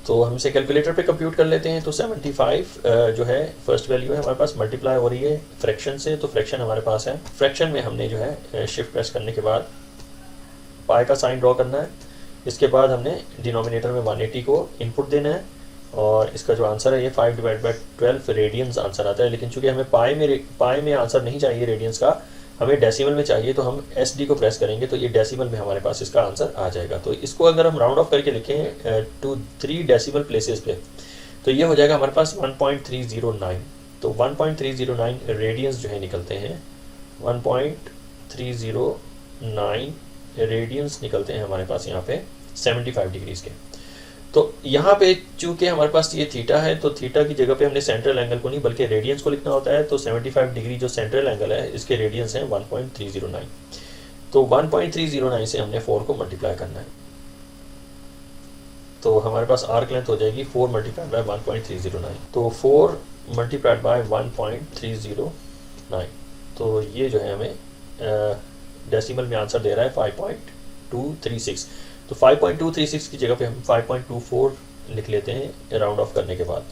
तो हम इसे कैलकुलेटर पे कंप्यूट कर लेते हैं। तो 75 जो है फर्स्ट वैल्यू है हमारे पास, मल्टीप्लाई हो रही है फ्रैक्शन से, तो फ्रैक्शन हमारे पास है। फ्रैक्शन में हमने जो है शिफ्ट प्रेस करने के बाद पाई का साइन ड्रॉ करना है। इसके बाद हमने डिनोमिनेटर में 180 को इनपुट देना है, और इसका जो आंसर है ये 5 डिवाइड बाई 12 रेडियंस आंसर आता है। लेकिन चूंकि हमें पाई में आंसर नहीं चाहिए रेडियंस का, हमें डेसिमल में चाहिए, तो हम SD को प्रेस करेंगे तो ये डेसिमल में हमारे पास इसका आंसर आ जाएगा। तो इसको अगर हम राउंड ऑफ करके लिखें टू 3 डेसिमल प्लेसेस पे, तो ये हो जाएगा हमारे पास 1.309। तो 1.309 रेडियंस जो है निकलते हैं, 1.309 रेडियंस निकलते हैं हमारे पास यहाँ पे 75 डिग्रीज के। तो यहाँ पे चूंकि हमारे पास ये थीटा है, तो थीटा की जगह पे हमने सेंट्रल एंगल को नहीं बल्कि रेडियंस को लिखना होता है। तो 75 डिग्री जो सेंट्रल एंगल है इसके रेडियंस हैं 1.309। तो 1.309 से हमने 4 को मल्टीप्लाई करना है, तो हमारे पास आर्क लेंथ हो जाएगी 4 मल्टीप्लाइड बाय 1.309। तो 4 मल्टीप्लाइड बाय 1.309, तो ये जो है हमें डेसिमल में आंसर दे रहा है 5.236। तो 5.236 की जगह पे हम 5.24 लिख लेते हैं राउंड ऑफ करने के बाद।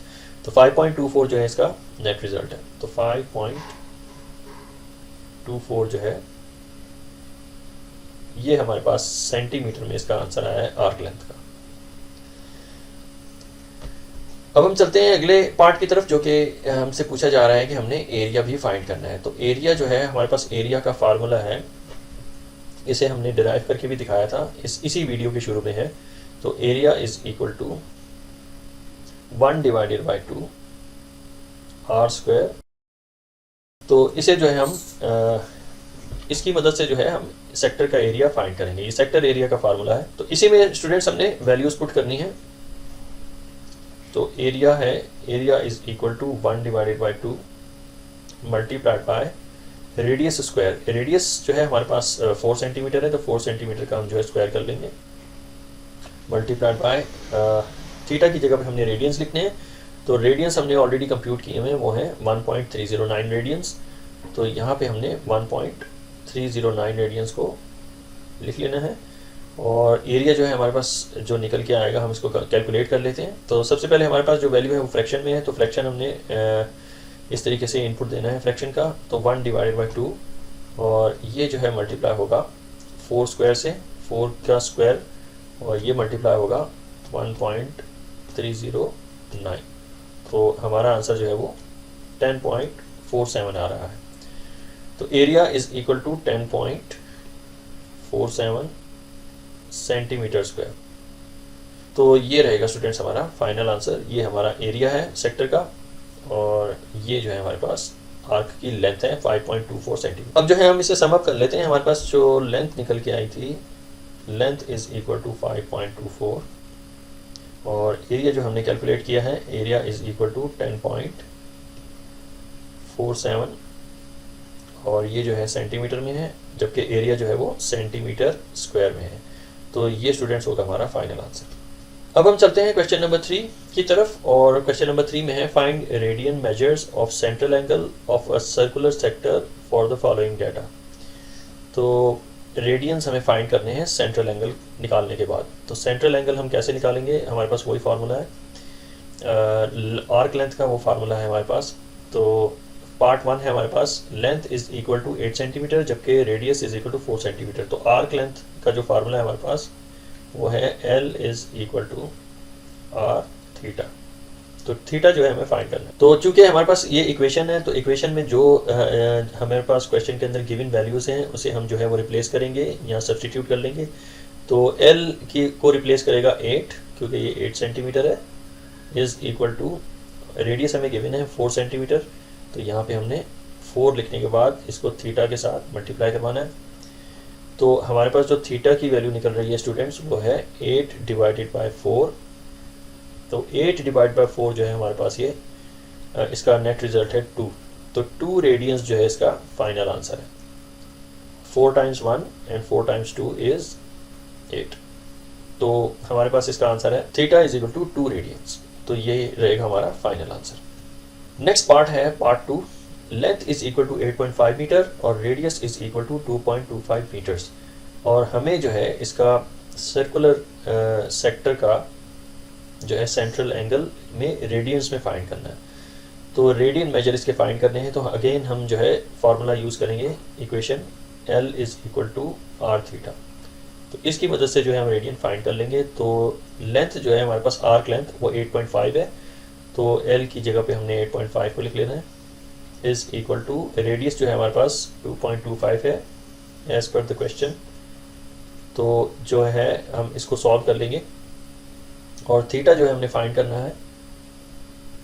तो 5.24 जो है इसका नेट रिजल्ट है। तो 5.24 जो है ये हमारे पास सेंटीमीटर में इसका आंसर आया है आर्क लेंथ का। अब हम चलते हैं अगले पार्ट की तरफ, जो कि हमसे पूछा जा रहा है कि हमने एरिया भी फाइंड करना है। तो एरिया जो है हमारे पास, एरिया का फार्मूला है, इसे हमने डिराइव करके भी दिखाया था, इसी वीडियो के शुरू में है। तो area is equal to 1 divided by 2 r square. तो इसे जो है हम इसकी मदद से जो है हम सेक्टर का एरिया फाइंड करेंगे। ये सेक्टर एरिया का फार्मूला है। तो इसी में स्टूडेंट्स हमने वैल्यूज पुट करनी है। तो एरिया है, area is equal to 1 divided by 2 multiplied by radius square. Radius जो है हमारे पास 4 सेंटीमीटर है, तो 4 सेंटीमीटर का हम जो है स्क्वायर कर लेंगे, मल्टीप्लाइड बाय थीटा की जगह पे हमने रेडियंस लिखने हैं। तो रेडियंस हमने ऑलरेडी कंप्यूट किए हुए हैं, वो है 1.309 रेडियंस। तो यहाँ पे हमने 1.309 रेडियंस को लिख लेना है, और एरिया जो है हमारे पास जो निकल के आएगा हम इसको कैलकुलेट कर लेते हैं। तो सबसे पहले हमारे पास जो वैल्यू है वो फ्रैक्शन में है। तो फ्रैक्शन हमने इस तरीके से इनपुट देना है फ्रैक्शन का। तो 1 डिवाइडेड बाई 2, और ये जो है मल्टीप्लाई होगा 4 स्क्वायर से, 4 का स्क्वायर, और ये मल्टीप्लाई होगा 1.309। तो हमारा आंसर जो है वो 10.47 आ रहा है। तो area is equal to 10.47 centimetre square. तो ये रहेगा स्टूडेंट्स हमारा फाइनल आंसर। ये हमारा एरिया है सेक्टर का, और ये जो है हमारे पास आर्क की लेंथ है 5.24 सेंटीमीटर। अब जो है हम इसे सम अप कर लेते हैं। हमारे पास जो लेंथ निकल के आई थी, लेंथ इज इक्वल टू 5.24, और एरिया जो हमने कैलकुलेट किया है, एरिया इज इक्वल टू 10.47, और ये जो है सेंटीमीटर में है, जबकि एरिया जो है वो सेंटीमीटर स्क्वायर में है। तो ये स्टूडेंट्स होगा हमारा फाइनल आंसर। अब हम चलते हैं क्वेश्चन नंबर 3 की तरफ, और क्वेश्चन नंबर 3 में है find radian measures of central angle of a circular sector for the following data. तो रेडियंस हमें फाइंड करने हैं सेंट्रल एंगल निकालने के बाद। तो सेंट्रल एंगल हम कैसे निकालेंगे, हमारे पास वही फार्मूला है, आर्क लेंथ का वो फार्मूला है हमारे पास। तो पार्ट 1 है हमारे पास, length is equal to 8 centimetre जबकि radius is equal to 4 centimetre. तो आर्क लेंथ का जो फार्मूला है हमारे पास वो है L is equal to r theta. तो थीटा जो है हमें फाइंड करना है। तो चूंकि हमारे पास ये इक्वेशन है, तो इक्वेशन में जो हमारे पास क्वेश्चन के अंदर गिवन वैल्यूज हैं उसे हम जो है वो रिप्लेस करेंगे या सब्सटीट्यूट कर लेंगे। तो L की को रिप्लेस करेगा 8 क्योंकि ये 8 सेंटीमीटर है, इज इक्वल टू रेडियस हमें गिवन है 4 सेंटीमीटर। तो यहाँ पे हमने 4 लिखने के बाद इसको थीटा के साथ मल्टीप्लाई करवाना है। तो हमारे पास जो थीटा की वैल्यू निकल रही है स्टूडेंट्स वो है 8 डिवाइडेड बाय 4। तो 8 डिवाइड बाय 4 जो है हमारे पास ये इसका नेट रिजल्ट है 2। तो 2 रेडियंस जो है इसका फाइनल आंसर है। 4 टाइम्स 1 एंड 4 टाइम्स 2 इज 8। तो हमारे पास इसका आंसर है theta is equal to 2 radians. तो ये रहेगा हमारा फाइनल आंसर। नेक्स्ट पार्ट है part 2, length is equal to 8.5 metre और radius is equal to 2.25 metres. और हमें जो है इसका सर्कुलर सेक्टर का जो है सेंट्रल एंगल में रेडियंस में फाइंड करना है। तो रेडियन मेजर इसके फाइंड करने हैं। तो अगेन हम जो है फार्मूला यूज़ करेंगे, equation L is equal to r theta. तो इसकी मदद से जो है हम रेडियन फाइंड कर लेंगे। तो लेंथ जो है हमारे पास आर्क लेंथ वो 8.5 है, तो L की जगह पे हमने 8.5 को लिख लेना है, इज इक्वल टू रेडियस जो है हमारे पास 2.25 है एज पर द क्वेश्चन। तो जो है हम इसको सॉल्व कर लेंगे और थीटा जो है हमने फाइंड करना है।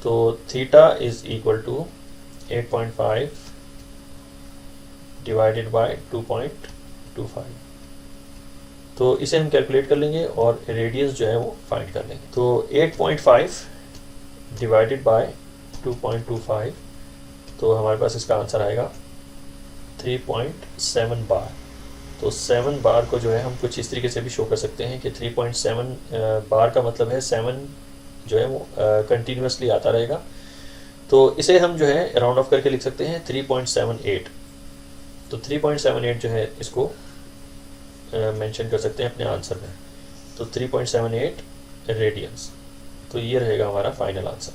तो theta is equal to 8.5 divided by 2.25। तो इसे हम कैलकुलेट कर लेंगे और रेडियस जो है वो फाइंड कर लेंगे। तो 8.5 डिवाइडेड बाय 2.25, तो हमारे पास इसका आंसर आएगा 3.7 बार। तो 7 बार को जो है हम कुछ इस तरीके से भी शो कर सकते हैं कि 3.7 बार का मतलब है 7 जो है वो कंटिन्यूसली आता रहेगा। तो इसे हम जो है राउंड ऑफ करके लिख सकते हैं 3.78। तो 3.78 जो है इसको मेंशन कर सकते हैं अपने आंसर में। तो 3.78 रेडियंस। तो ये रहेगा हमारा फाइनल आंसर।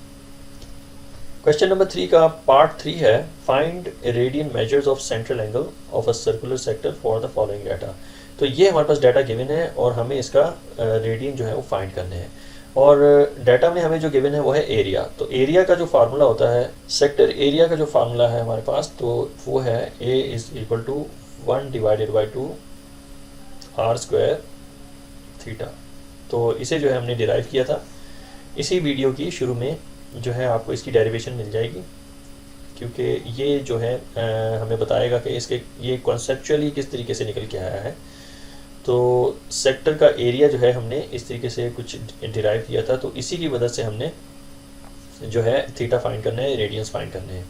क्वेश्चन नंबर 3 का पार्ट 3 है, find radian measures of central angle of a circular sector for the following data. तो ये हमारे पास डाटा गिवन है और हमें इसका रेडियन जो है वो फाइंड करने हैं। और डाटा में हमें जो गिवन है वो है एरिया। तो एरिया का जो फार्मूला होता है, सेक्टर एरिया का जो फार्मूला है हमारे पास, तो वो है a is equal to 1 divided by 2 r square theta. तो इसे जो है हमने डिराइव किया था। इसी वीडियो की शुरू में जो है आपको इसकी डेरिवेशन मिल जाएगी, क्योंकि ये जो है हमें बताएगा कि इसके ये कॉन्सेप्चुअली किस तरीके से निकल के आया है। तो सेक्टर का एरिया जो है हमने इस तरीके से कुछ डिराइव किया था, तो इसी की मदद से हमने जो है थीटा फाइंड करना है, रेडियंस फाइंड करने हैं।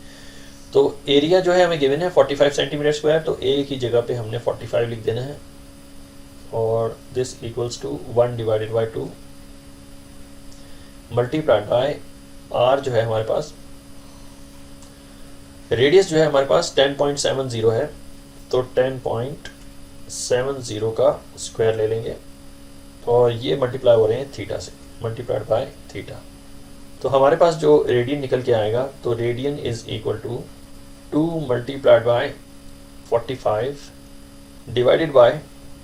तो एरिया जो है हमें गिवन है 45 सेंटीमीटर स्क्वायर। तो ए की जगह पे हमने 45 लिख देना है और this equals to 1 divided by 2 multiplied by r जो है हमारे पास, रेडियस जो है हमारे पास 10.70 है। तो 10.70 का स्क्वायर ले लेंगे और ये मल्टीप्लाई हो रहे हैं थीटा से, मल्टीप्लाइड बाय थीटा। तो हमारे पास जो रेडियन निकल के आएगा, तो radian is equal to 2 multiplied by 45 divided by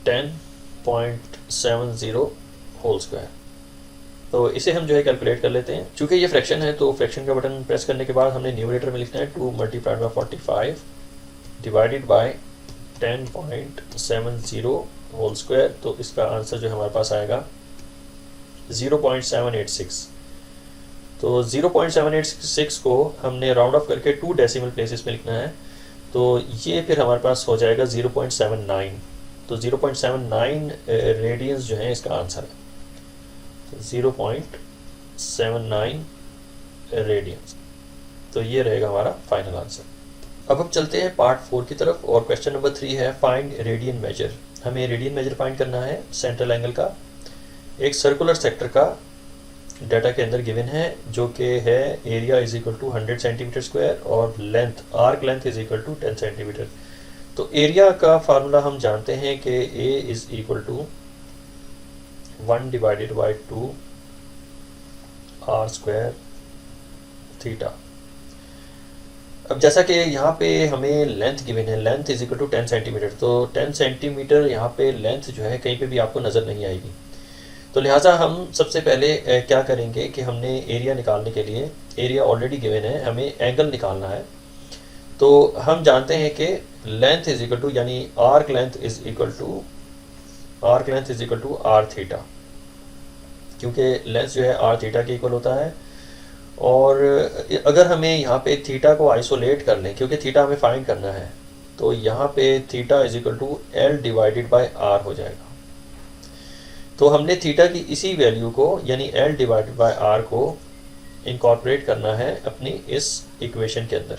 10.70 whole square. तो इसे हम जो है कैलकुलेट कर लेते हैं। चूंकि ये फ्रैक्शन है तो फ्रैक्शन का बटन प्रेस करने के बाद हमने न्यूमरेटर में लिखना है 2 multiplied by 45 divided by 10.70 whole square. तो इसका आंसर जो हमारे पास आएगा 0.786। तो 0.786 को हमने राउंड ऑफ करके 2 डेसिमल प्लेसेस में लिखना है। तो ये फिर हमारे पास हो जाएगा 0.79। तो 0.79 रेडियंस जो है इसका आंसर है, 0.79 रेडियंस। तो ये रहेगा हमारा फाइनल आंसर। अब हम चलते हैं पार्ट 4 की तरफ और क्वेश्चन नंबर 3 है, फाइंड रेडियन मेजर। हमें रेडियन मेजर फाइंड करना है सेंट्रल एंगल का। एक सर्कुलर सेक्टर का डाटा के अंदर गिवन है, जो कि है area is equal to 100 centimetre square और length, arc length is equal to 10 centimetre. तो तो एरिया का फार्मूला हम जानते हैं कि a is equal to 1 divided by 2 r square theta. अब जैसा कि यहाँ पे हमें लेंथ गिवन है, length is equal to 10 centimetre, तो 10 सेंटीमीटर यहाँ पे लेंथ जो है कहीं पे भी आपको नज़र नहीं आएगी। तो लिहाजा हम सबसे पहले क्या करेंगे कि हमने एरिया निकालने के लिए, एरिया ऑलरेडी गिवन है, हमें एंगल निकालना है। तो हम जानते हैं कि लेंथ इज इक्वल टू, यानी arc length is equal to r theta, क्योंकि लेंथ जो है आर थीटा के इक्वल होता है। और अगर हमें यहाँ पे थीटा को आइसोलेट कर लें, क्योंकि थीटा हमें फाइंड करना है, तो यहाँ पे theta is equal to l divided by r हो जाएगा। तो हमने थीटा की इसी वैल्यू को, यानी एल डिवाइडेड बाय आर को इनकॉर्पोरेट करना है अपनी इस इक्वेशन के अंदर,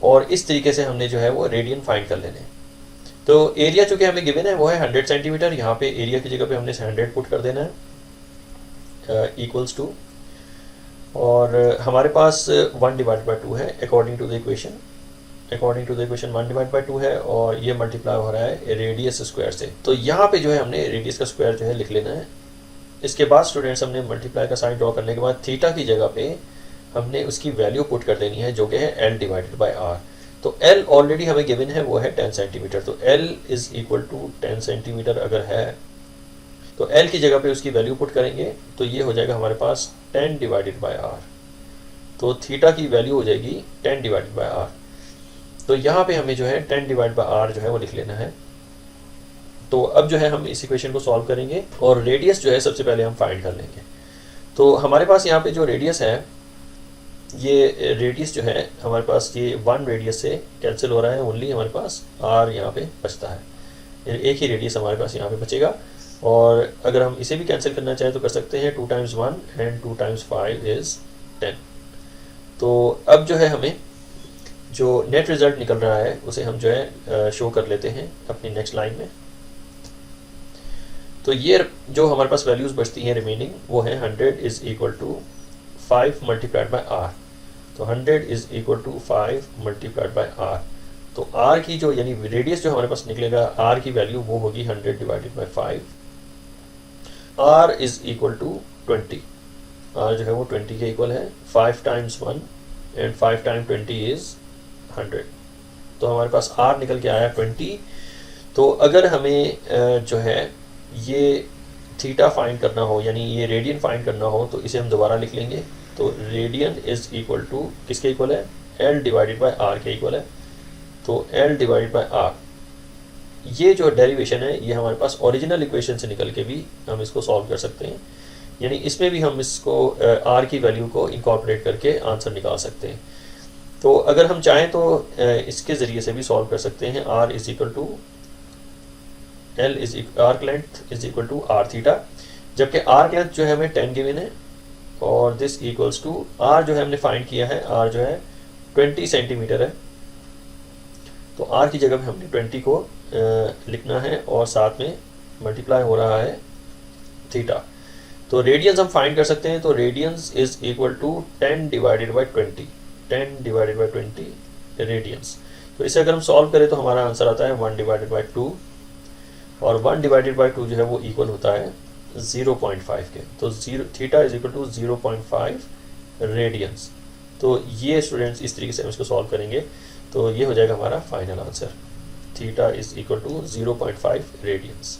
और इस तरीके से हमने जो है वो रेडियन फाइंड कर लेने। तो एरिया चूँकि हमें गिवन है वो है 100 सेंटीमीटर, यहाँ पे एरिया की जगह पे हमने 100 पुट कर देना है, इक्वल्स टू, और हमारे पास 1 डिवाइड बाई 2 है according to the equation 1 divide by 2 है, और ये मल्टीप्लाई हो रहा है रेडियस स्क्वायर से। तो यहाँ पे जो है हमने रेडियस का स्क्वायर जो है लिख लेना है। इसके बाद स्टूडेंट्स हमने मल्टीप्लाई का साइन ड्रॉ करने के बाद थीटा की जगह पे हमने उसकी वैल्यू पुट कर देनी है, जो कि है एल डिवाइडेड बाई आर। तो एल ऑलरेडी हमें गिवन है, वो है 10 सेंटीमीटर। तो l is equal to 10 centimetre अगर है, तो एल की जगह पे उसकी वैल्यू पुट करेंगे, तो ये हो जाएगा हमारे पास 10 डिवाइडेड बाय आर। तो थीटा की वैल्यू हो जाएगी 10 डिवाइडेड बाय आर। तो यहाँ पे हमें जो है 10 डिवाइड बाय आर जो है वो लिख लेना है। तो अब जो है हम इस इक्वेशन को सॉल्व करेंगे, और रेडियस जो है सबसे पहले हम फाइंड कर लेंगे। तो हमारे पास यहाँ पे जो रेडियस है, ये रेडियस जो है हमारे पास ये 1 रेडियस से कैंसिल हो रहा है, ओनली हमारे पास आर यहाँ पे बचता है, एक ही रेडियस हमारे पास यहाँ पे बचेगा। और अगर हम इसे भी कैंसिल करना चाहें तो कर सकते हैं, 2 टाइम्स 1 एंड 2 टाइम्स 5 इज़ 10। तो अब जो है हमें जो नेट रिज़ल्ट निकल रहा है उसे हम जो है शो कर लेते हैं अपनी नेक्स्ट लाइन में। तो ये जो हमारे पास वैल्यूज़ बचती हैं रिमेनिंग, वो है 100 is equal to 5 multiplied by r. तो 100 is equal to 5 multiplied by r. तो आर की जो, यानी रेडियस जो हमारे पास निकलेगा, आर की वैल्यू वो होगी 100 divided by 5। R is equal to 20, r जो है वो 20 के इक्वल है। 5 टाइम्स 1 एंड 5 टाइम 20 इज 100। तो हमारे पास आर निकल के आया 20। तो अगर हमें जो है ये थीटा फाइंड करना हो, यानी ये रेडियन फाइंड करना हो, तो इसे हम दोबारा लिख लेंगे। तो रेडियन इज इक्वल टू किसके इक्वल है, एल डिवाइडेड बाई आर के इक्वल है। तो एल डिवाइडेड बाई आर, ये जो डेरिवेशन है ये हमारे पास ओरिजिनल इक्वेशन से निकल के भी हम इसको सॉल्व कर सकते हैं, यानी इसमें भी हम इसको आर की वैल्यू को इनकॉर्पोरेट करके आंसर निकाल सकते हैं। तो अगर हम चाहें तो इसके ज़रिए से भी सॉल्व कर सकते हैं। R is equal to l is arc length is equal to r theta, जबकि आर्क लेंथ जो है हमें 10 गिवन है, और दिस इक्वल्स टू आर जो है हमने फाइंड किया है, आर जो है 20 सेंटीमीटर है। तो आर की जगह पे हमने 20 को लिखना है, और साथ में मल्टीप्लाई हो रहा है थीटा। तो रेडियंस हम फाइंड कर सकते हैं। तो radians is equal to 10 divided by 20, 10 divided by 20 radians. तो इसे अगर हम सॉल्व करें तो हमारा आंसर आता है 1 डिवाइडेड बाई 2, और 1 डिवाइडेड बाई 2 जो है वो इक्वल होता है 0.5 के। तो theta is equal to 0.5 radians. तो ये स्टूडेंट्स इस तरीके से हम इसको सॉल्व करेंगे। तो ये हो जाएगा हमारा final answer, theta is equal to 0.5 radiance.